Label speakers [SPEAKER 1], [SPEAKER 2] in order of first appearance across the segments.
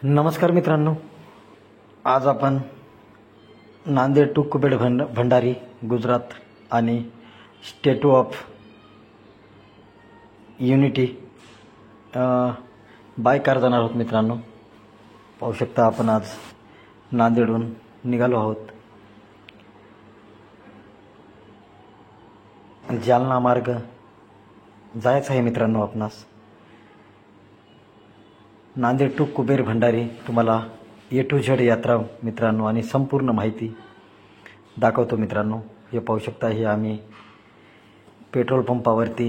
[SPEAKER 1] नमस्कार मित्रांनो, आज आपण नांदेड टू कुबेर भंडारी गुजरात आणि statue of unity by car जाणार आहोत. मित्रांनो, पाहू शकता आपण आज नांदेडहून निघालो आहोत. जालना मार्ग जायचं आहे मित्रांनो आपणास. नांदेड टू कुबेर भंडारी तुम्हाला A to Z यात्रा मित्रांनो आणि संपूर्ण माहिती दाखवतो. मित्रांनो, हे पाहू शकता, हे आम्ही पेट्रोल पंपावरती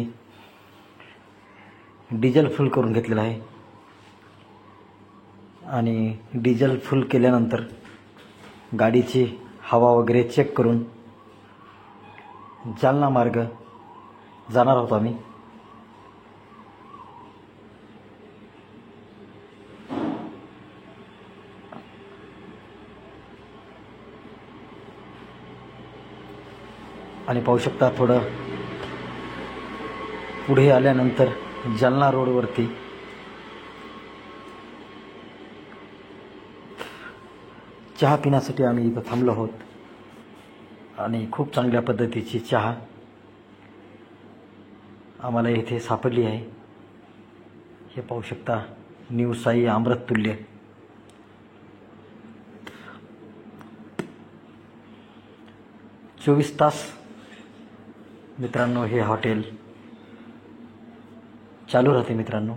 [SPEAKER 1] डिझेल फुल करून घेतलेलं आहे आणि डिझेल फुल केल्यानंतर गाडीची हवा वगैरे चेक करून जालना मार्ग जाणार आहोत आम्ही. आणि पाहू शकता, थोडं पुढे आल्यानंतर जालना रोडवरती चहा पिण्यासाठी आम्ही इथं थांबलो आहोत आणि खूप चांगल्या पद्धतीची चहा आम्हाला इथे सापडली आहे. हे पाहू शकता, न्यू साई अमृततुल्य. चोवीस तास मित्रांनो हे हॉटेल चालू राहते मित्रांनो.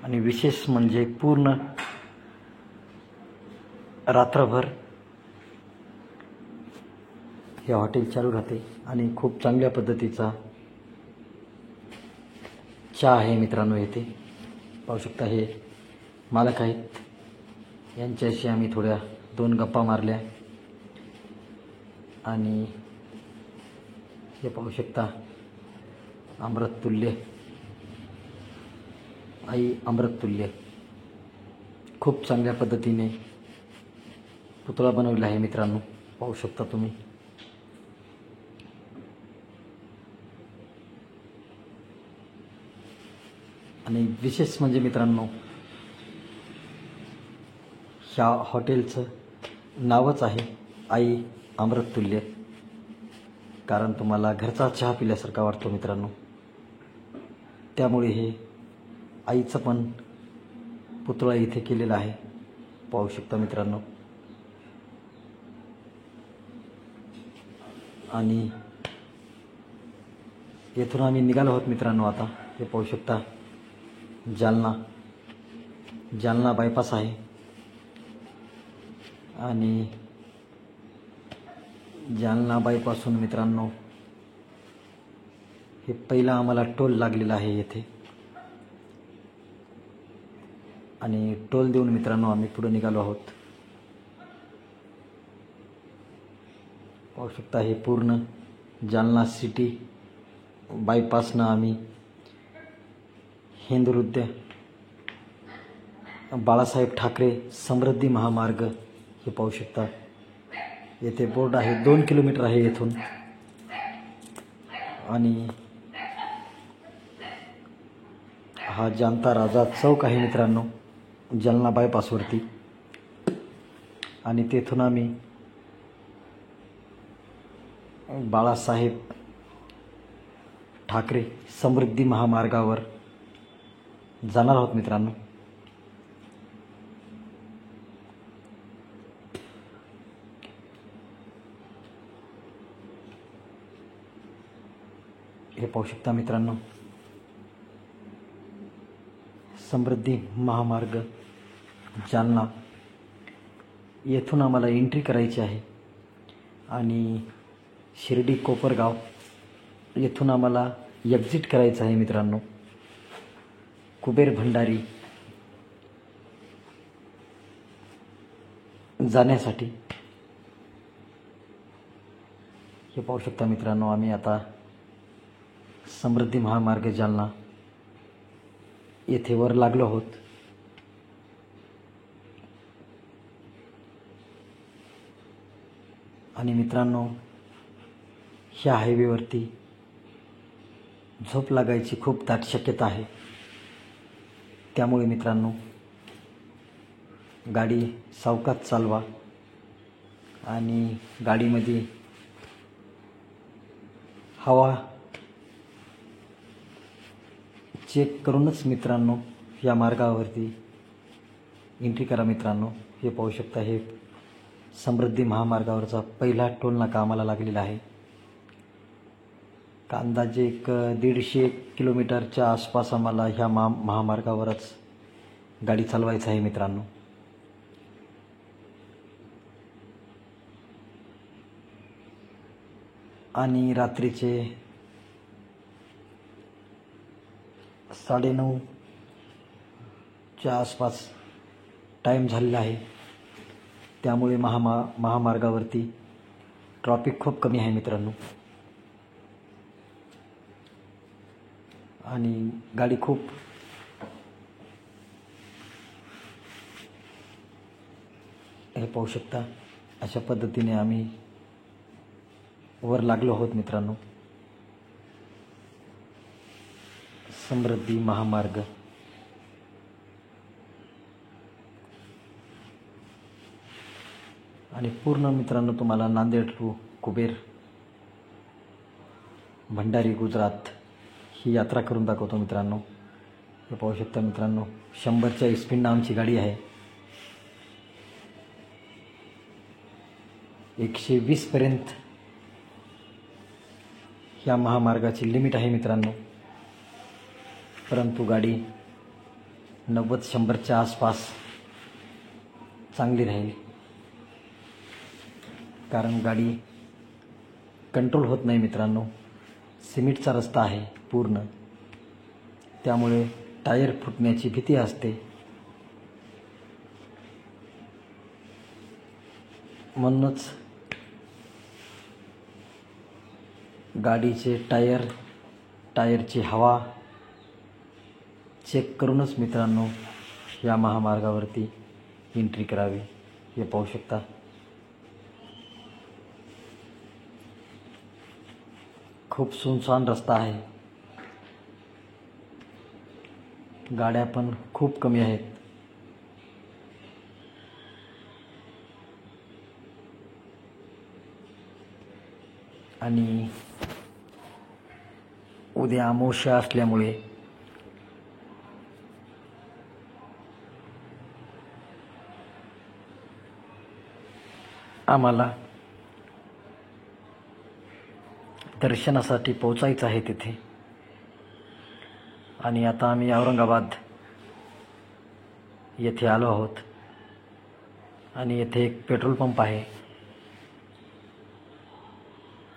[SPEAKER 1] आणि विशेष म्हणजे पूर्ण रात्रभर हे हॉटेल चालू राहते आणि खूप चांगल्या पद्धतीचा चहा आहे मित्रांनो. येथे पाहू शकता, हे मालक आहेत. यांच्याशी आम्ही थोड्या 2 गप्पा मारल्या आणि हे पाहू शकता, अमृततुल्य आई अमृततुल्य खूप चांगल्या पद्धतीने पुतळा बनवलेला आहे मित्रांनो. पाहू शकता तुम्ही. आणि विशेष म्हणजे मित्रांनो, ह्या हॉटेलचं नावच आहे आई अमृततुल्य, कारण तुम्हाला घरचा चहा पिल्यासारखा वाटतो मित्रांनो. त्यामुळे हे आईचं पण पुतळा इथे केलेला आहे. पाहू शकता मित्रांनो. आणि येथून आम्ही निघालो आहोत मित्रांनो. आता हे पाहू शकता, जालना बायपास आहे आणि जालना बायपासून मित्रांनो हे पहिला आम्हाला टोल लागलेला आहे येथे. आणि टोल देऊन मित्रांनो आम्ही पुढे निघालो आहोत. पाहू शकता, हे पूर्ण जालना सिटी बायपासनं आम्ही हिंदुहृदय बाळासाहेब ठाकरे समृद्धी महामार्ग हे पाहू शकता. येथे बोर्ड आहे. 2 किलोमीटर आहे येथून. आणि हा जानता राजा चौक आहे मित्रांनो जालना बायपासवरती. आणि तेथून आम्ही बाळासाहेब ठाकरे समृद्धी महामार्गावर जाणार आहोत मित्रांनो. हे पाहू शकता मित्रांनो, समृद्धी महामार्ग जालना येथून आम्हाला एंट्री करायची आहे. आणि शिर्डी कोपरगाव येथून आम्हाला एक्झिट करायचं आहे मित्रांनो कुबेर भंडारी जाण्यासाठी. हे पाहू शकता मित्रांनो, आम्ही आता समृद्धी महामार्ग जालना येथे वर लागलो आहोत. आणि मित्रांनो, ह्या हायवेवरती झोप लागायची खूप दाट शक्यता आहे. त्यामुळे मित्रांनो गाडी सावकाश चालवा आणि गाडीमध्ये हवा चेक करूनच मित्रांनो या मार्गावरती एंट्री करा मित्रांनो. हे पाहू शकता, हे समृद्धी महामार्गावरचा पहिला टोल नाका आम्हाला लागलेला आहे. अंदाजे 150 किलोमीटरच्या आसपास आम्हाला ह्या महामार्गावरच गाडी चालवायचं आहे मित्रांनो. आणि रात्रीचे 9:30च्या आसपास टाईम झालेला आहे. त्यामुळे महामार्गावरती ट्रॉफिक खूप कमी आहे मित्रांनो. आणि गाडी खूप हे पाहू शकता, अशा पद्धतीने आम्ही वर लागलो आहोत मित्रांनो. समृद्धी महामार्ग आणि पूर्ण मित्रांनो तुम्हाला नांदेड टू कुबेर भंडारी गुजरात ही यात्रा करून दाखवतो मित्रांनो. हे पाहू शकता मित्रांनो, 100च्या स्पीडनं आमची गाडी आहे. 120 पर्यंत ह्या महामार्गाची लिमिट आहे मित्रांनो. परंतु गाडी 90-100च्या आसपास चांगली राहील, कारण गाडी कंट्रोल होत नाही मित्रांनो. सिमेंटचा रस्ता आहे पूर्ण, त्यामुळे टायर फुटण्याची भीती असते. म्हणूनच गाडीचे टायरची हवा चेक करूनच मित्रांनो या महामार्गावरती एंट्री करावी. हे पाहू शकता, खूप सुनसान रस्ता आहे. गाड्या पण खूप कमी आहेत. आणि उद्या अमावस्या असल्यामुळे आम्हाला दर्शनासाठी पोहोचायचं आहे तिथे. आणि आता आम्ही औरंगाबाद येथे आलो आहोत. आणि येथे एक पेट्रोल पंप आहे.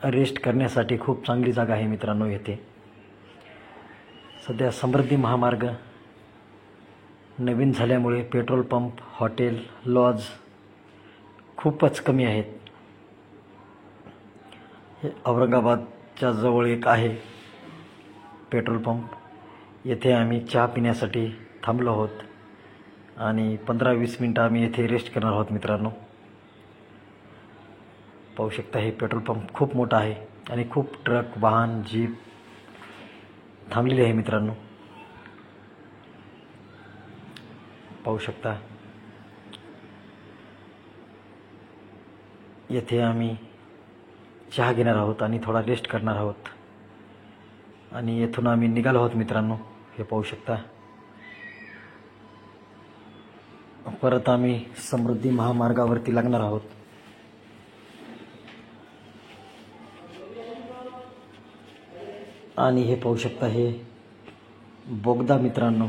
[SPEAKER 1] रेस्ट करण्यासाठी खूप चांगली जागा आहे मित्रांनो. येथे सध्या समृद्धी महामार्ग नवीन झाल्यामुळे पेट्रोल पंप, हॉटेल, लॉज खूपच कमी आहेत. हे औरंगाबादच्या जवळ एक आहे पेट्रोल पंप. येथे आम्ही चहा पिण्यासाठी थांबलो आहोत आणि 15-20 मिनटं आम्ही येथे रेस्ट करणार आहोत मित्रांनो. पाहू शकता, हे पेट्रोल पंप खूप मोठा आहे आणि खूप ट्रक, वाहन, जीप थांबलेले आहे मित्रांनो. पाहू शकता, येथे आम्ही चहा घेणार आहोत आणि थोडा रेस्ट करणार आहोत. आणि येथून आम्ही निघालो आहोत मित्रांनो. हे पाहू शकता, परत आम्ही समृद्धी महामार्गावरती लागणार आहोत. आणि हे पाहू शकता, हे बोगदा मित्रांनो.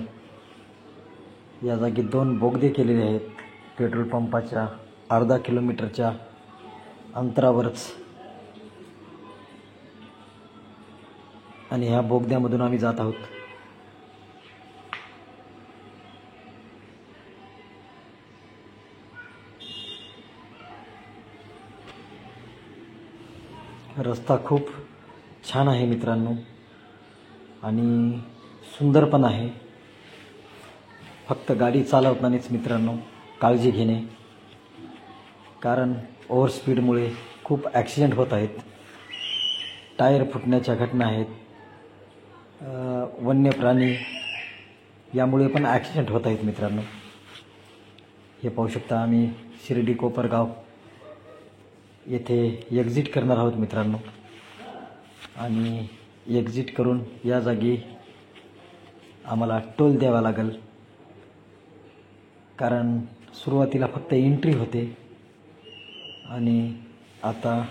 [SPEAKER 1] या जागी 2 बोगदे केलेले आहेत पेट्रोल पंपाच्या अर्धा किलोमीटरच्या अंतरावरच. आणि ह्या बोगद्यामधून आम्ही जात आहोत. रस्ता खूप छान आहे मित्रांनो आणि सुंदर पण आहे. फक्त गाडी चालवतानाच मित्रांनो काळजी घेणे, कारण ओव्हर स्पीडमुळे खूप ॲक्सिडेंट होत आहेत. टायर फुटण्याच्या घटना आहेत. वन्य प्राणी यामुळे पण ॲक्सिडेंट होत आहेत मित्रांनो. हे पाहू शकता आम्ही शिर्डी कोपरगाव येथे एक्झिट करणार आहोत मित्रांनो. आणि एक्झिट करून या जागी आम्हाला टोल द्यावा लागेल, कारण सुरुवातीला फक्त एंट्री होते आणि आता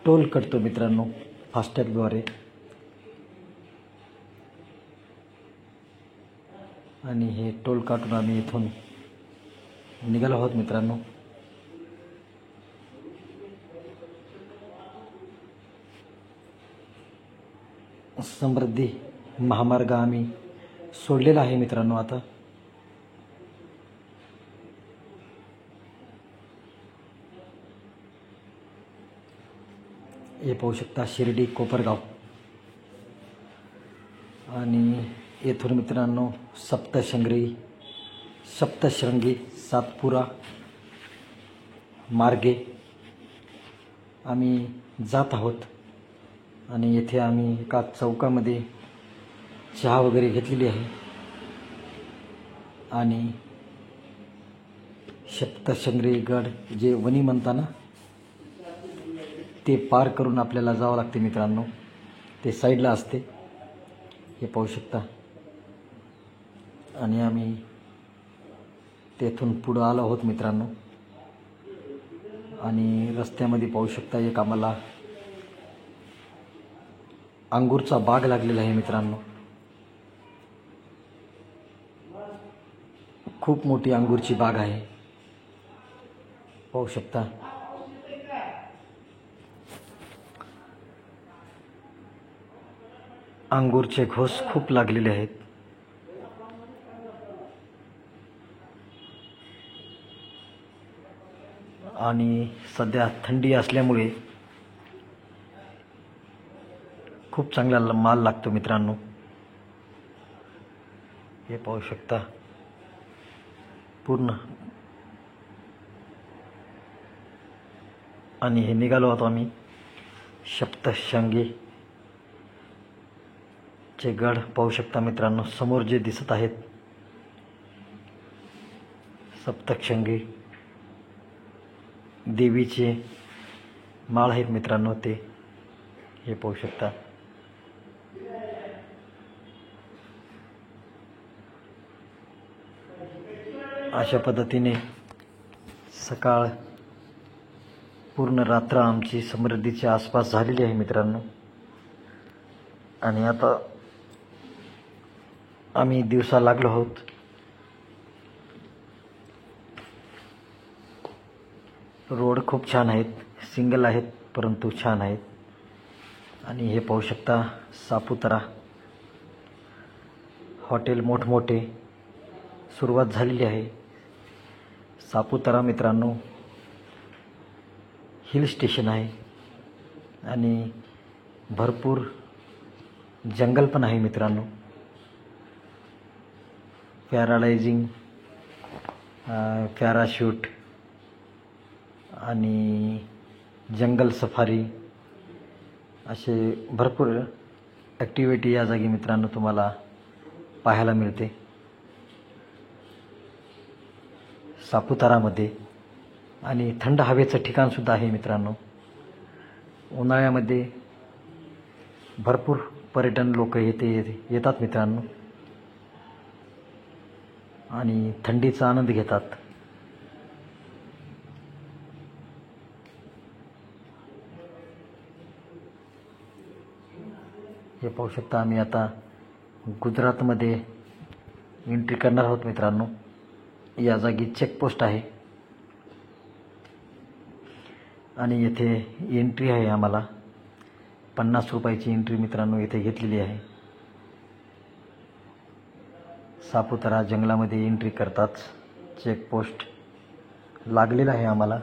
[SPEAKER 1] टोल कटतो मित्रांनो फास्टॅगद्वारे. आणि हे टोल काटून आम्ही इथून निघालो आहोत मित्रांनो. समृद्धी महामार्ग आम्ही सोडलेला आहे मित्रांनो. आता हे पाहू शकता शिर्डी कोपरगाव. आणि येथून मित्रांनो सप्तशृंगी सातपुरा मार्गे आम्ही जात आहोत. आणि येथे आम्ही एका चौकामध्ये चहा वगैरे घेतलेली आहे. आणि सप्तशृंगी गड जे वनी म्हणताना ते पार करून आपल्याला जावं लागते मित्रांनो. ते साईडला असते, हे पाहू शकता. आणि आम्ही तेथून पुढं आलो आहोत मित्रांनो. आणि रस्त्यामध्ये पाहू शकता एक आम्हाला अंगूरचा बाग लागलेला आहे मित्रांनो. खूप मोठी अंगूरची बाग आहे, पाहू शकता. अंगूरचे घोस खूप लागलेले आहेत. आणि सध्या थंडी असल्यामुळे खूप चांगला माल लागतो मित्रांनो, हे पाहू शकता पूर्ण. आणि हे निघालो होतो आम्ही सप्तशृंगी चे गड पाहू शकता मित्रांनो. समोर जे दिसत आहेत सप्तशृंगी देवीचे माळ आहेत मित्रांनो, ते हे पाहू शकता. अशा पद्धतीने सकाळ पूर्ण रात्र आमची समृद्धीच्या आसपास झालेली आहे मित्रांनो. आणि आता आम्ही दिवसा लागलो आहोत. रोड खूप छान आहेत, सिंगल आहेत परंतु छान आहेत. आणि हे पाहू शकता सापुतारा हॉटेल मोठमोठे सुरुवात झालेली आहे. सापुतारा मित्रांनो हिल स्टेशन आहे आणि भरपूर जंगल पण आहे मित्रांनो. पॅरालायझिंग, पॅराशूट आणि जंगल सफारी असे भरपूर ॲक्टिव्हिटी या जागी मित्रांनो तुम्हाला पाहायला मिळते सापुतारामध्ये. आणि थंड हवेचं ठिकाणसुद्धा आहे मित्रांनो. उन्हाळ्यामध्ये भरपूर पर्यटन लोक येतात मित्रांनो आणि थंडीचा आनंद घेतात. हे पाहू शकता आम्ही आता गुजरातमध्ये एंट्री करणार आहोत मित्रांनो. या जागी चेकपोस्ट आहे आणि येथे एंट्री आहे आम्हाला 50 रुपयाची एंट्री मित्रांनो इथे घेतलेली आहे. सापुतारा जंगलामध्ये एंट्री करताच चेकपोस्ट लागलेला आहे आम्हाला.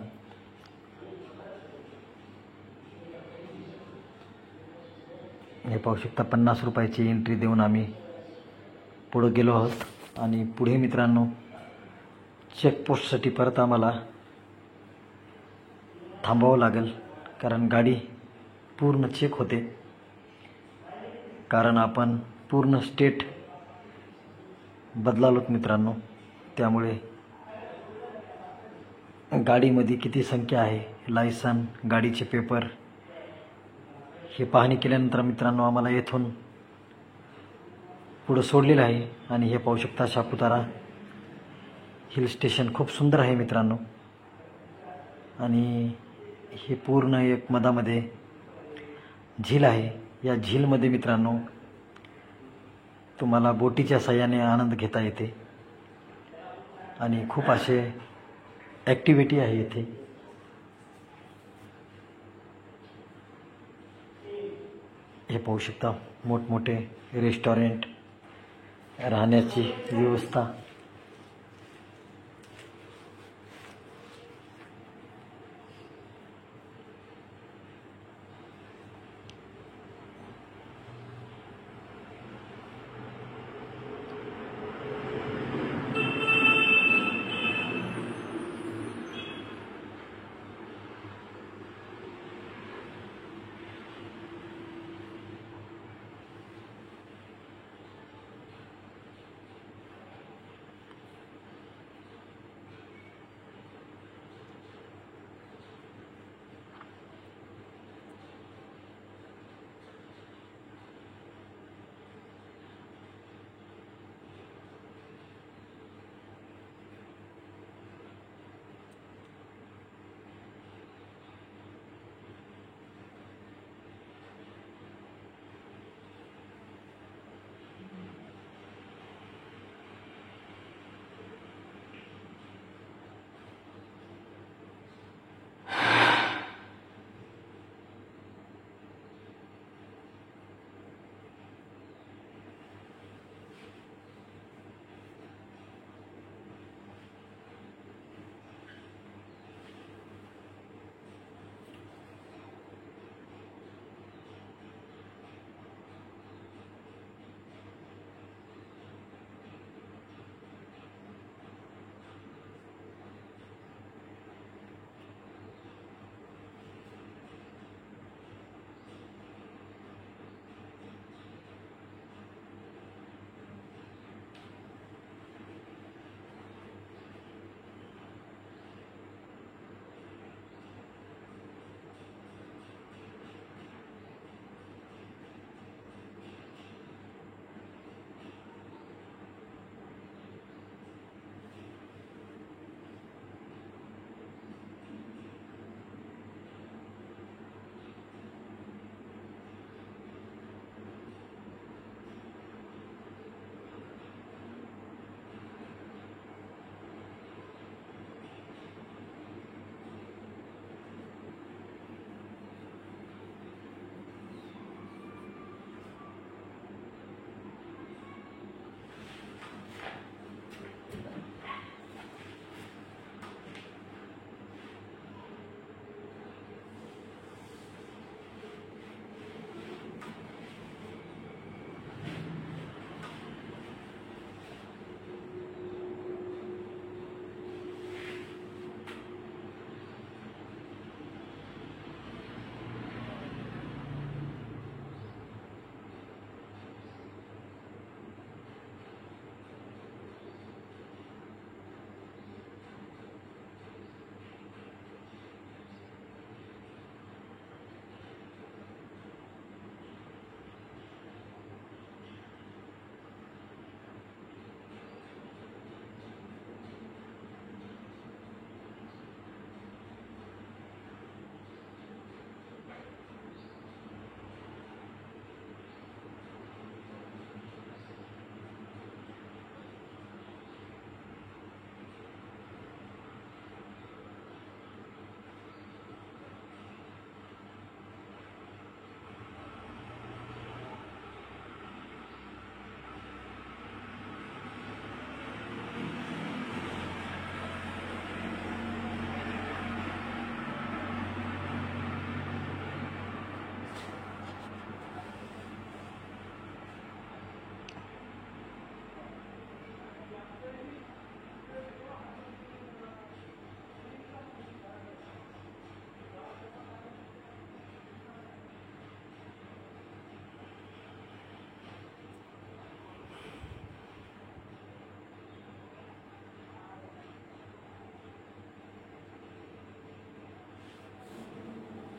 [SPEAKER 1] हे पाहू शकता 50 रुपयाची एंट्री देऊन आम्ही पुढे गेलो आहोत. आणि पुढे मित्रांनो चेकपोस्टसाठी परत आम्हाला थांबावं लागेल, कारण गाडी पूर्ण चेक होते. कारण आपण पूर्ण स्टेट बदलालोत मित्रांनो, त्यामुळे गाडीमध्ये किती संख्या आहे, लायसन, गाडीचे पेपर हे पाहणी केल्यानंतर मित्रांनो आम्हाला येथून पुढं सोडलेलं आहे. आणि हे पाहू शकता सापुतारा हिल स्टेशन खूप सुंदर आहे मित्रांनो. आणि हे पूर्ण एक मधामध्ये झील आहे. या झीलमध्ये मित्रांनो तुम्हाला बोटीच्या साहाय्याने आनंद घेता येते आणि खूप असे ॲक्टिव्हिटी आहे इथे. हे पाहू शकता मोठमोठे रेस्टॉरंट, राहण्याची व्यवस्था.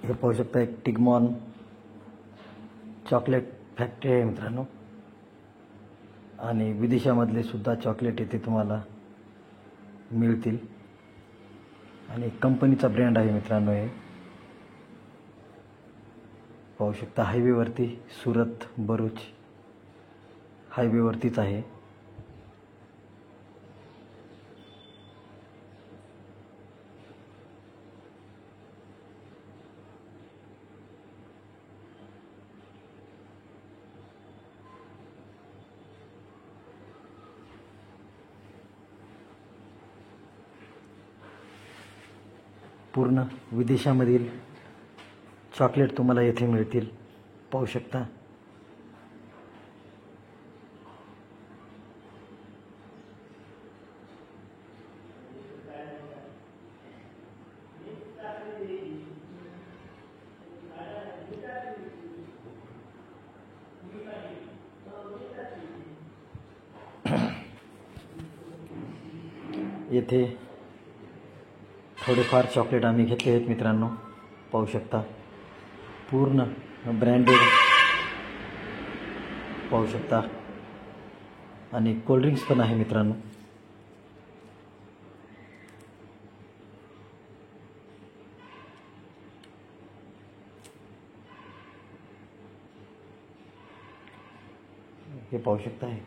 [SPEAKER 1] हे पाहू शकता एक टिगमॉन चॉकलेट फॅक्टरी आहे मित्रांनो. आणि विदेशामधले सुद्धा चॉकलेट इथे तुम्हाला मिळतील. आणि कंपनीचा ब्रँड आहे मित्रांनो. हे पाहू शकता हायवेवरती, सुरत भरूच हायवेवरतीच आहे. पूर्ण विदेशामधील चॉकलेट तुम्हाला येथे मिळतील. पाहू शकता. येथे थोडेफार चॉकलेट आम्ही घेतले आहेत मित्रांनो. पाहू शकता पूर्ण ब्रँडेड पाहू शकता. आणि कोल्ड्रिंक्स पण आहे मित्रांनो. हे पाहू शकता आहे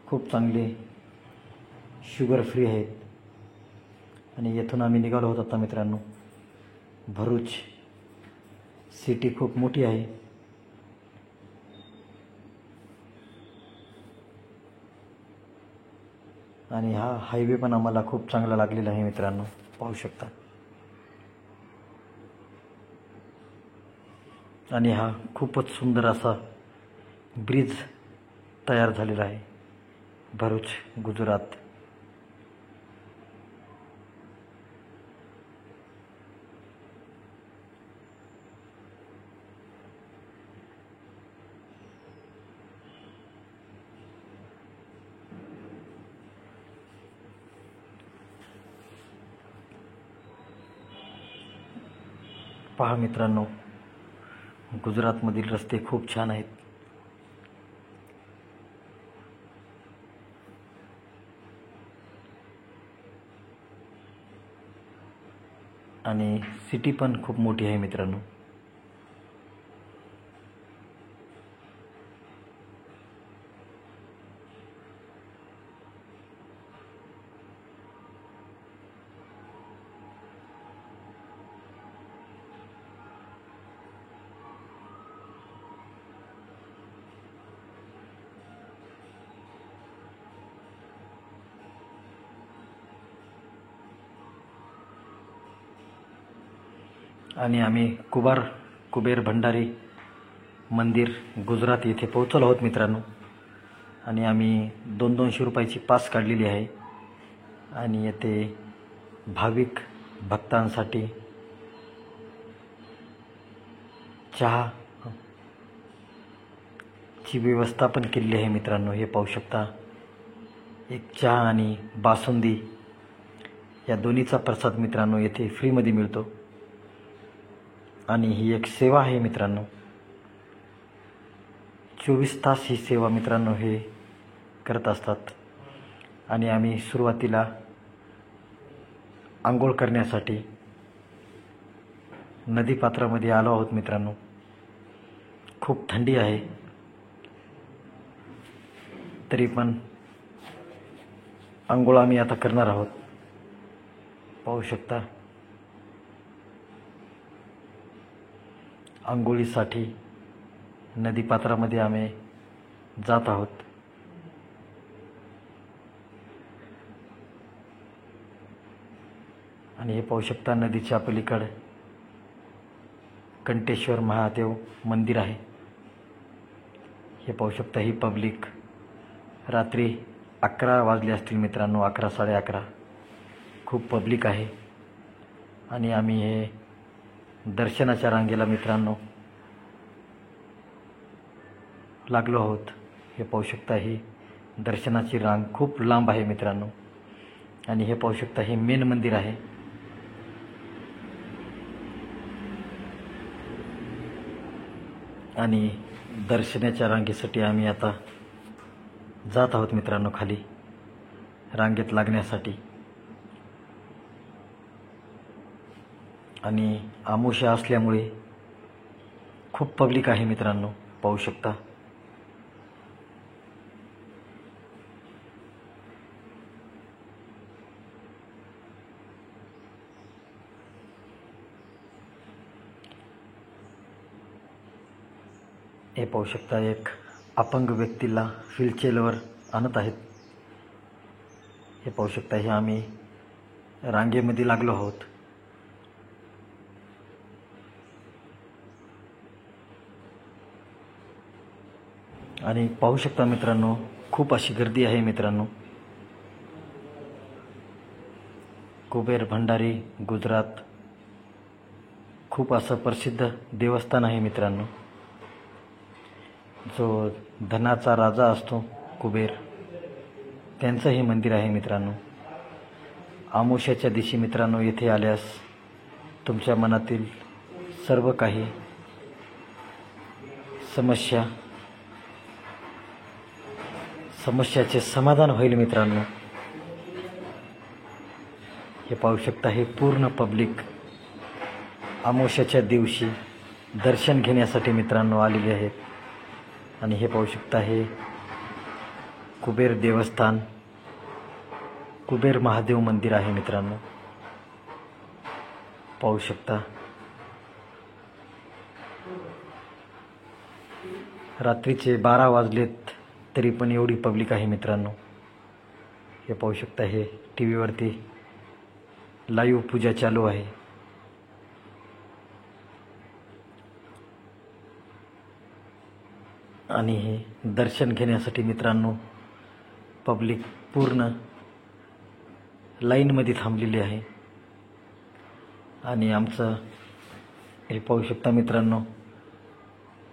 [SPEAKER 1] खूप चांगले शुगर फ्री आहेत. आणि येथून आम्ही निघालो होतो आता मित्रांनो. भरूच सिटी खूप मोठी आहे. आणि हा हायवे पण आम्हाला खूप चांगला लागलेला आहे मित्रांनो. पाहू शकता. आणि हा खूपच सुंदर असा ब्रिज तयार झालेला आहे भरूच गुजरात. पहा मित्रांनो, गुजरातमधील रस्ते खूप छान आहेत. आणि सिटी पण खूप मोठी आहे मित्रांनो. आणि आम्ही कुबेर भंडारी मंदिर गुजरात येथे पोहोचलो आहोत मित्रांनो. आणि आम्ही 200 रुपयाची पास काढलेली आहे. आणि येथे भाविक भक्तांसाठी चहाची व्यवस्था पण केलेली आहे मित्रांनो. हे पाहू शकता. एक चहा आणि बासुंदी या दोन्हीचा प्रसाद मित्रांनो येथे फ्रीमध्ये मिळतो. आणि ही एक सेवा आहे मित्रांनो. 24 तास ही सेवा मित्रांनो हे करत असतात. आणि आम्ही सुरुवातीला आंघोळ करण्यासाठी नदीपात्रामध्ये आलो आहोत मित्रांनो. खूप थंडी आहे तरी पण आंघोळ आम्ही आता करणार आहोत. पाहू शकता. आंघोळीसाठी नदीपात्रामध्ये आम्ही जात आहोत. आणि हे पाहू शकता नदीच्या पलीकडे कंटेश्वर महादेव मंदिर आहे. हे पाहू शकता. ही पब्लिक रात्री 11 वाजले असतील मित्रांनो. 11 11:30 खूप पब्लिक आहे. आणि आम्ही हे दर्शनाच्या रांगेला मित्रांनो लागलो आहोत. हे पाहू शकता. ही दर्शनाची रांग खूप लांब आहे मित्रांनो. आणि हे पाहू शकता हे मेन मंदिर आहे. आणि दर्शनाच्या रांगेसाठी आम्ही आता जात आहोत मित्रांनो खाली रांगेत लागण्यासाठी. आणि अमावस्या असल्यामुळे खूप पब्लिक आहे मित्रांनो, पाहू शकता. हे पाहू शकता, एक अपंग व्यक्तीला व्हीलचेअरवर आणत आहेत. हे पाहू शकता, हे आम्ही रांगेमध्ये लागलो आहोत. आणि पाहू शकता मित्रांनो, खूप अशी गर्दी आहे मित्रांनो. कुबेर भंडारी गुजरात खूप असं प्रसिद्ध देवस्थान आहे मित्रांनो. जो धनाचा राजा असतो कुबेर, त्यांचं हे मंदिर आहे मित्रांनो. अमावस्याच्या दिवशी मित्रांनो येथे आल्यास तुमच्या मनातील सर्व काही समस्याचे समाधान होईल मित्रांनो. हे पाहू शकता, हे पूर्ण पब्लिक अमावस्याच्या दिवशी दर्शन घेण्यासाठी मित्रांनो आलेले आहेत. आणि हे पाहू शकता, हे कुबेर देवस्थान, कुबेर महादेव मंदिर आहे मित्रांनो. पाहू शकता, रात्रीचे 12 वाजलेत तरी पण एवढी पब्लिक आहे मित्रांनो. हे पाहू शकता, हे TV वरती लाईव्ह पूजा चालू आहे. आणि हे दर्शन घेण्यासाठी मित्रांनो पब्लिक पूर्ण लाईनमध्ये थांबलेली आहे. आणि आमचं हे पाहू शकता मित्रांनो,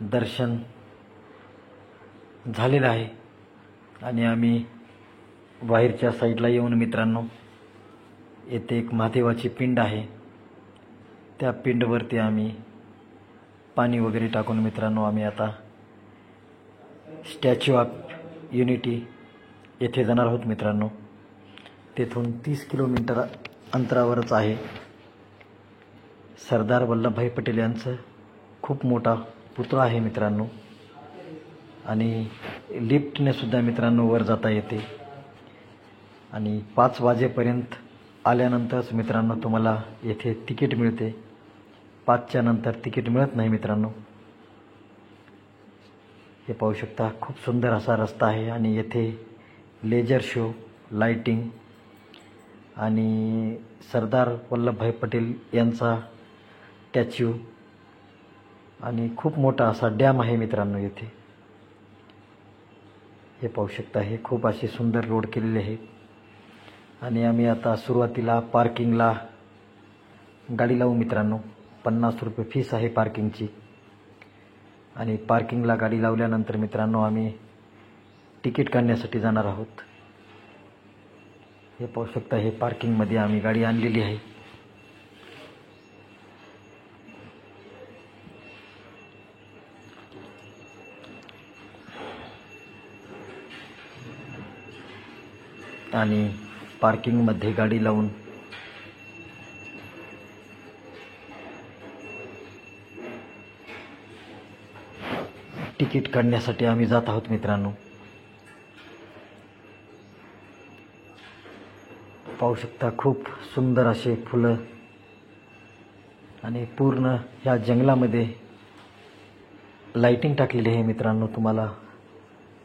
[SPEAKER 1] दर्शन झालेलं आहे. आणि आम्ही बाहेरच्या साईडला येऊन मित्रांनो, येथे एक महादेवाची पिंड आहे, त्या पिंडवरती आम्ही पाणी वगैरे टाकून मित्रांनो आम्ही आता स्टॅच्यू ऑफ युनिटी येथे जाणार आहोत मित्रांनो. तेथून 30 किलोमीटर अंतरावरच आहे. सरदार वल्लभभाई पटेल यांचं खूप मोठा पुतळा आहे मित्रांनो. आणि लिफ्टने सुद्धा मित्रांनो वर जाता येते. आणि 5 वाजेपर्यंत आल्यानंतरच मित्रांनो तुम्हाला येथे तिकीट मिळते. 5च्या नंतर तिकीट मिळत नाही मित्रांनो. हे पाहू शकता, खूप सुंदर असा रस्ता आहे. आणि येथे लेजर शो, लाइटिंग आणि सरदार वल्लभभाई पटेल यांचा स्टॅच्यू आणि खूप मोठा असा डॅम आहे मित्रांनो येथे. हे पाहू शकता, हे खूप असे सुंदर रोड केलेले आहे. आणि आम्ही आता सुरुवातीला पार्किंगला गाडी लावू मित्रांनो. 50 रुपये फीस आहे पार्किंगची. आणि पार्किंगला गाडी लावल्यानंतर मित्रांनो आम्ही तिकीट काढण्यासाठी जाणार आहोत. हे पाहू शकता, हे पार्किंगमध्ये आम्ही गाडी आणलेली आहे. आणि पार्किंगमध्ये गाडी लावून तिकीट काढण्यासाठी आम्ही जात आहोत मित्रांनो. पाहू शकता, खूप सुंदर असे फुलं आणि पूर्ण ह्या जंगलामध्ये लाइटिंग टाकलेली आहे मित्रांनो. तुम्हाला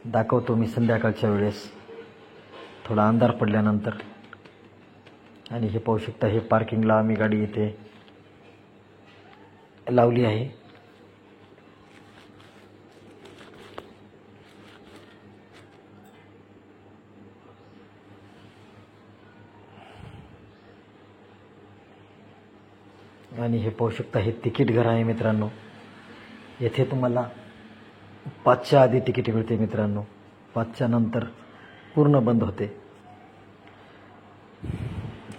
[SPEAKER 1] दाखवतो मी संध्याकाळच्या वेळेस, थोडा अंधार पडल्यानंतर. आणि हे पाहू शकता, हे पार्किंगला आम्ही गाडी इथे लावली आहे. आणि हे पाहू शकता, हे तिकीट घर आहे मित्रांनो. येथे तुम्हाला 5च्या आधी तिकीट मिळते मित्रांनो. 5च्या नंतर पूर्ण बंद होते.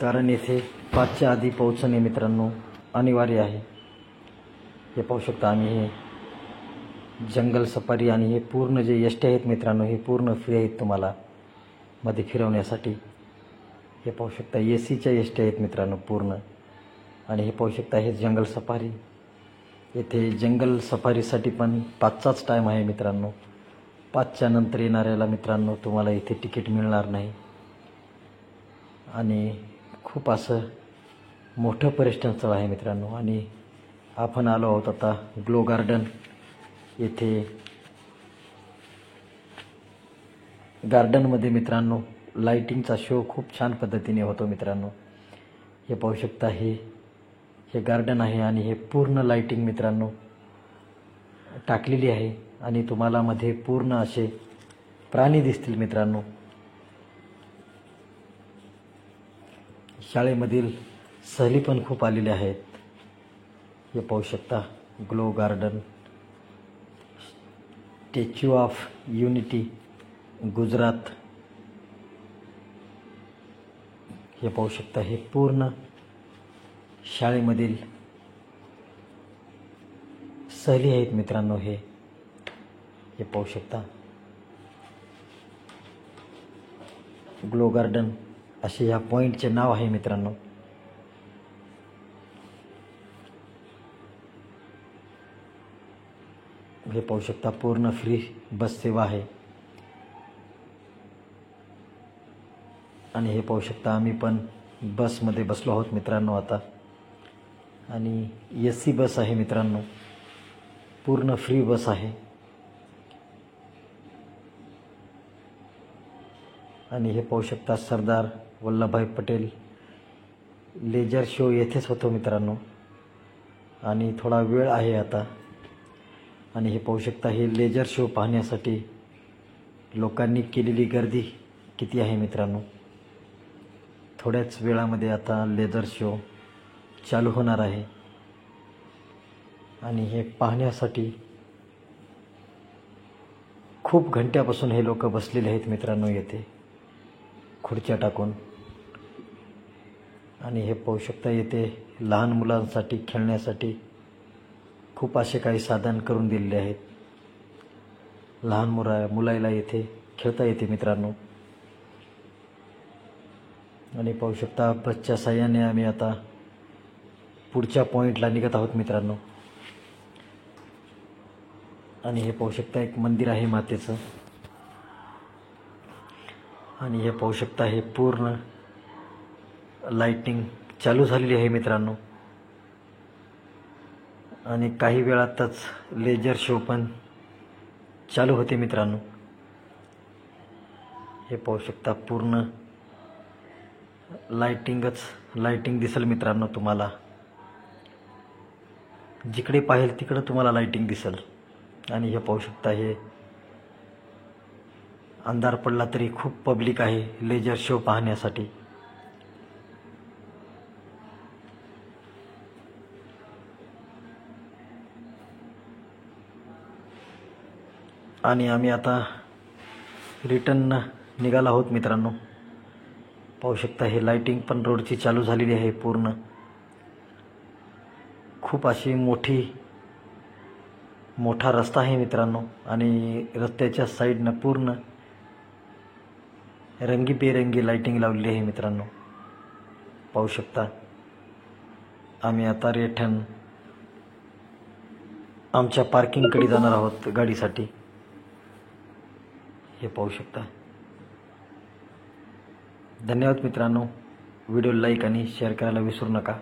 [SPEAKER 1] कारण येथे 5च्या आधी पोहोचणे मित्रांनो अनिवार्य आहे. हे पाहू शकता, आम्ही हे जंगल सफारी आणि हे पूर्ण जे एस टी आहेत मित्रांनो, हे पूर्ण फ्री आहेत तुम्हाला मध्ये फिरवण्यासाठी. हे पाहू शकता ACच्या एस टी आहेत मित्रांनो पूर्ण. आणि हे पाहू शकता हे जंगल सफारी. येथे जंगल सफारीसाठी पण 5चाच टाईम आहे मित्रांनो. 5च्या नंतर येणाऱ्याला मित्रांनो तुम्हाला इथे तिकीट मिळणार नाही. आणि खूप असं मोठं पर्यटन स्थळ आहे मित्रांनो. आणि आपण आलो आहोत आता ग्लो गार्डन येथे. गार्डनमध्ये मित्रांनो लाईटिंगचा शो खूप छान पद्धतीने होतो मित्रांनो. हे पाहू शकता हे गार्डन आहे आणि हे पूर्ण लाईटिंग मित्रांनो टाकलेली आहे. आणि तुम्हाला मध्ये पूर्ण असे प्राणी दिसतील मित्रांनो. शाळेमधील सहली पण खूप आलेले आहेत. हे पाहू शकता glow garden, statue of unity Gujarat. हे पाहू शकता हे पूर्ण शाळेमधील सहली आहेत मित्रांनो. हे पाहू शकता ग्लो गार्डन असे ह्या पॉईंटचे नाव आहे मित्रांनो. हे पाहू शकता पूर्ण फ्री बस सेवा आहे. आणि हे पाहू शकता आम्ही पण बसमध्ये बसलो आहोत मित्रांनो आता. आणि AC बस आहे मित्रांनो, पूर्ण फ्री बस आहे. आणि हे पाहू शकता सरदार वल्लभभाई पटेल लेजर शो येथेच होतो मित्रांनो. आणि थोडा वेळ आहे आता. आणि हे पाहू शकता हे लेजर शो पाहण्यासाठी लोकांनी केलेली गर्दी किती आहे मित्रांनो. थोड्याच वेळामध्ये आता लेझर शो चालू होणार आहे. आणि हे पाहण्यासाठी खूप घंट्यापासून हे लोक बसलेले आहेत मित्रांनो येथे खुर्च्या टाकून. आणि हे पाहू शकता येथे लहान मुलांसाठी खेळण्यासाठी खूप असे काही साधन करून दिलेले आहेत. लहान मुलाला येथे खेळता येते मित्रांनो. आणि पाहू शकता बसच्या साह्याने आम्ही आता पुढच्या पॉईंटला निघत आहोत मित्रांनो. आणि हे पाहू शकता एक मंदिर आहे मातेचं. आणि हे पाहू शकता हे पूर्ण लाईटिंग चालू झालेली आहे मित्रांनो. आणि काही वेळातच लेजर शो पण चालू होते मित्रांनो. हे पाहू शकता पूर्ण लाईटिंग दिसेल मित्रांनो तुम्हाला. जिकडे पाहिल तिकडे तुम्हाला लाईटिंग दिसेल. आणि हे पाहू शकता हे अंधार पडला तरी खूप पब्लिक आहे लेजर शो पाहण्यासाठी. आणि आम्ही आता रिटर्न निघालो आहोत मित्रांनो. पाहू शकता हे लाईटिंग पण रोडची चालू झालेली आहे पूर्ण. खूप अशी मोठा रस्ता आहे मित्रांनो. आणि रस्त्याच्या साईडनं पूर्ण रंगीबेरंगी लाईटिंग लावलेली आहे मित्रांनो. पाहू शकता आम्ही आता रिटर्न आमच्या पार्किंगकडे जाणार आहोत गाडीसाठी. हे पाहू शकता. धन्यवाद मित्रांनो. व्हिडिओ लाईक आणि शेअर करायला विसरू नका.